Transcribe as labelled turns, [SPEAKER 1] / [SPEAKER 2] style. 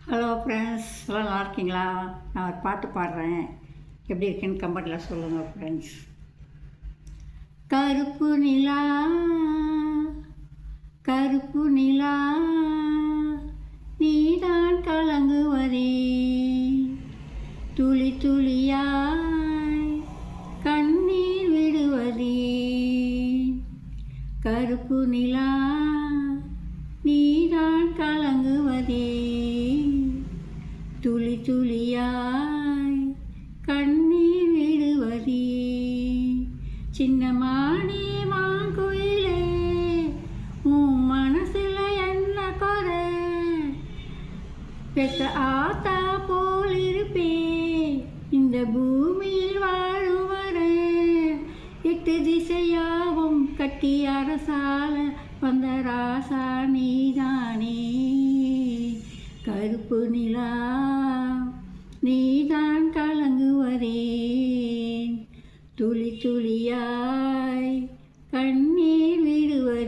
[SPEAKER 1] Hello friends, எல்லாம் நல்லா இருக்கீங்களா? நான் ஒரு பாட்டு பாடுறேன். எப்படி இருக்குன்னு கமெண்ட்டில் சொல்லுங்கள் ஃப்ரெண்ட்ஸ். கருப்பு நிலா, கருப்பு நிலா, நீதான் கலங்குவதே, துளி துளியாய் கண்ணீர் விடுவதே. கருப்பு நிலா, நீதான் கலங்குவதே, துளி துளியாய் கண்ணீர் விடுவதே. சின்ன மானே மாங்குயிலே, உன் மனசுல என்ன குறை? பெத்த ஆத்தா போல் இருப்பே இந்த பூமியில் வாழும் வரை. 8 திசையாவும் கட்டி அரசால வந்த ராசா நீதானே. கருப்பு நிலா, நீதான் கலங்குவதே, துளி துளியாய் கண்ணீர் விடுவதே.